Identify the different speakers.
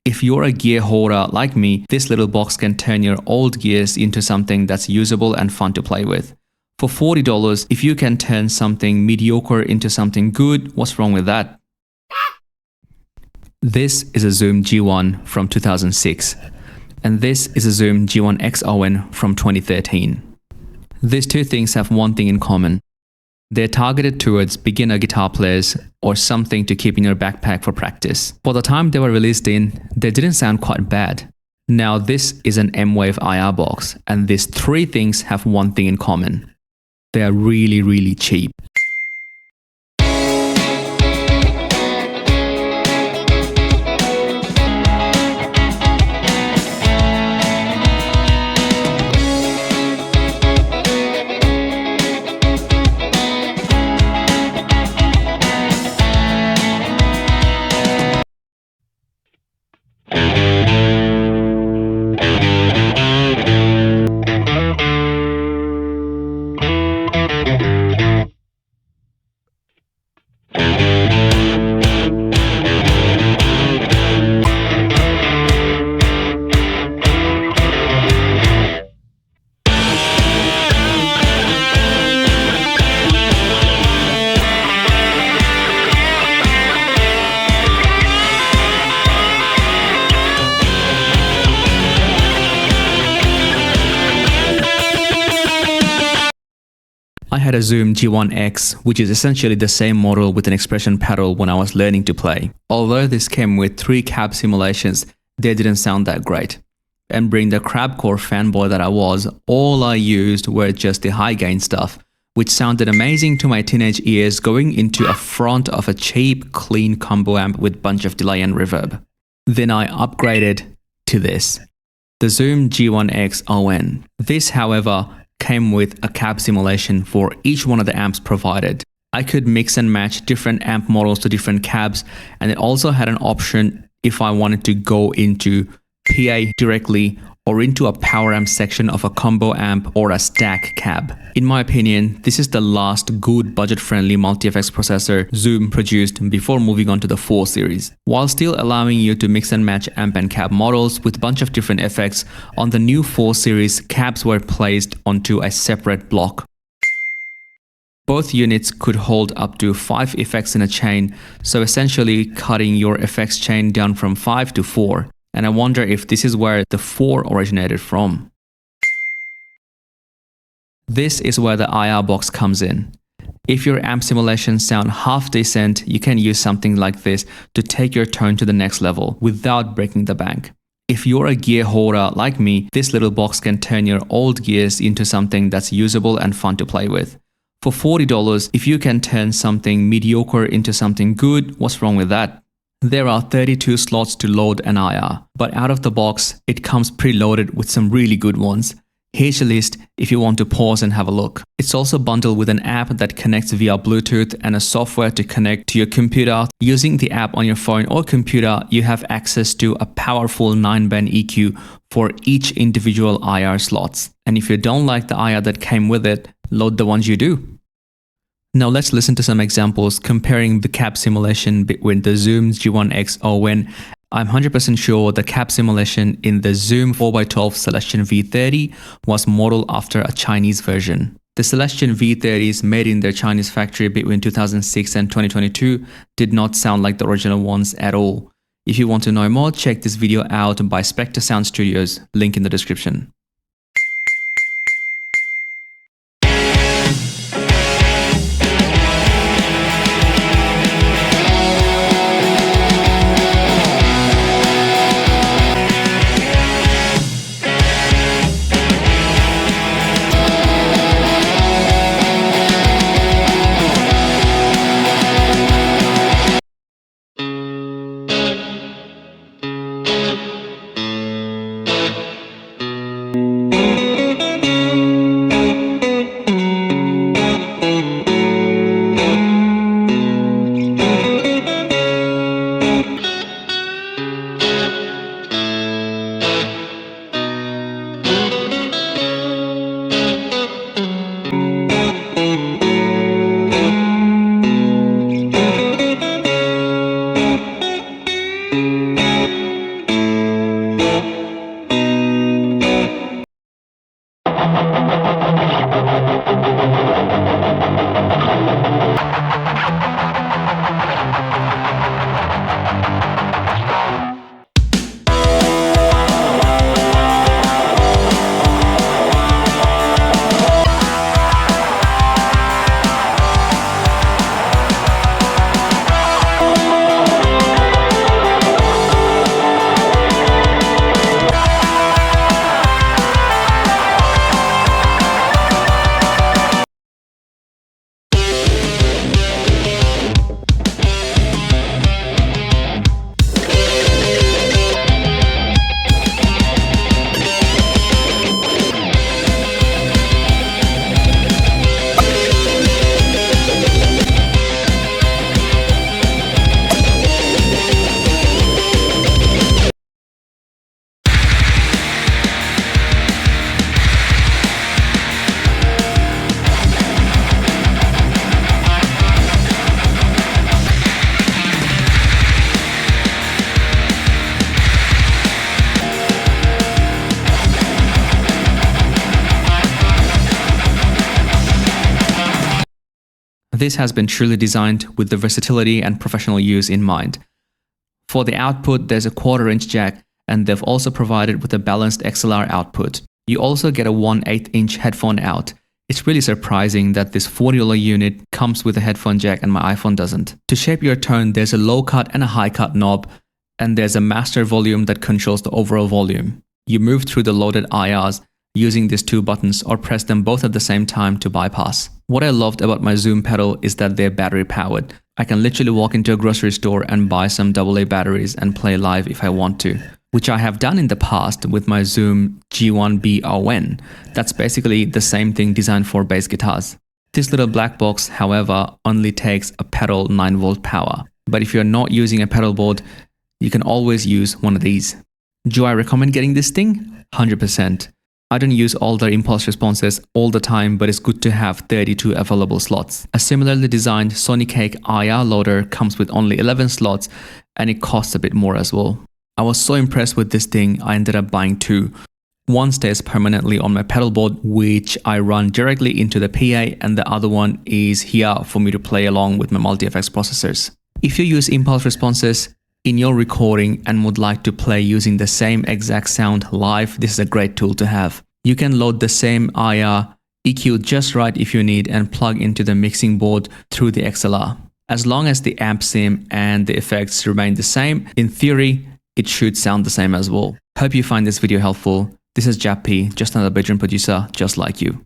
Speaker 1: If you're a gear hoarder like me, this little box can turn your old gears into something that's usable and fun to play with. For $40, if you can turn something mediocre into something good, what's wrong with that? This is a Zoom G1 from 2006, and this is a Zoom G1Xon from 2013. These two things have one thing in common. They're targeted towards beginner guitar players or something to keep in your backpack for practice. For the time they were released in, they didn't sound quite bad. Now this is an M-Wave IR box, and these three things have one thing in common. They are really cheap. I had a Zoom G1X, which is essentially the same model with an expression pedal when I was learning to play. Although this came with 3 cab simulations, they didn't sound that great. And being the crabcore fanboy that I was, all I used were just the high gain stuff, which sounded amazing to my teenage ears going into a front of a cheap, clean combo amp with bunch of delay and reverb. Then I upgraded to this, the Zoom G1Xon. This, however, came with a cab simulation for each one of the amps provided. I could mix and match different amp models to different cabs, and it also had an option if I wanted to go into PA directly or into a power amp section of a combo amp or a stack cab. In my opinion, this is the last good budget-friendly multi-effects processor Zoom produced before moving on to the 4 series. While still allowing you to mix and match amp and cab models with a bunch of different effects, on the new 4 series, cabs were placed onto a separate block. Both units could hold up to 5 effects in a chain, so essentially cutting your effects chain down from 5 to 4. And I wonder if this is where the 4 originated from. This is where the IR box comes in. If your amp simulations sound half decent, you can use something like this to take your tone to the next level without breaking the bank. If you're a gear hoarder like me, this little box can turn your old gears into something that's usable and fun to play with. For $40, if you can turn something mediocre into something good, what's wrong with that? There are 32 slots to load an IR, but out of the box, it comes preloaded with some really good ones. Here's a list if you want to pause and have a look. It's also bundled with an app that connects via Bluetooth and a software to connect to your computer. Using the app on your phone or computer, you have access to a powerful 9-band EQ for each individual IR slots. And if you don't like the IR that came with it, load the ones you do. Now let's listen to some examples comparing the cab simulation between the Zoom G1Xon. I'm 100% sure the cab simulation in the Zoom 4x12 Celestion V30 was modeled after a Chinese version. The Celestion V30s made in their Chinese factory between 2006 and 2022 did not sound like the original ones at all. If you want to know more, check this video out by Spectre Sound Studios, link in the description. This has been truly designed with the versatility and professional use in mind. For the output, there's a 1/4-inch jack, and they've also provided with a balanced XLR output. You also get a 1/8-inch headphone out. It's really surprising that this $40 unit comes with a headphone jack and my iPhone doesn't. To shape your tone, there's a low cut and a high cut knob, and there's a master volume that controls the overall volume. You move through the loaded IRs using these 2 buttons or press them both at the same time to bypass. What I loved about my Zoom pedal is that they're battery powered. I can literally walk into a grocery store and buy some AA batteries and play live if I want to, which I have done in the past with my Zoom G1Xon. That's basically the same thing designed for bass guitars. This little black box, however, only takes a pedal 9-volt power. But if you're not using a pedal board, you can always use one of these. Do I recommend getting this thing? 100%. I don't use all the impulse responses all the time, but it's good to have 32 available slots. A similarly designed Sony Cake IR loader comes with only 11 slots, and it costs a bit more as well. I was so impressed with this thing, I ended up buying 2. One stays permanently on my pedal board, which I run directly into the PA, and the other one is here for me to play along with my multi-effects processors. If you use impulse responses in your recording and would like to play using the same exact sound live, this is a great tool to have. You can load the same IR, EQ just right if you need, and plug into the mixing board through the XLR. As long as the amp sim and the effects remain the same, in theory, it should sound the same as well. Hope you find this video helpful. This is Jappy, just another bedroom producer just like you.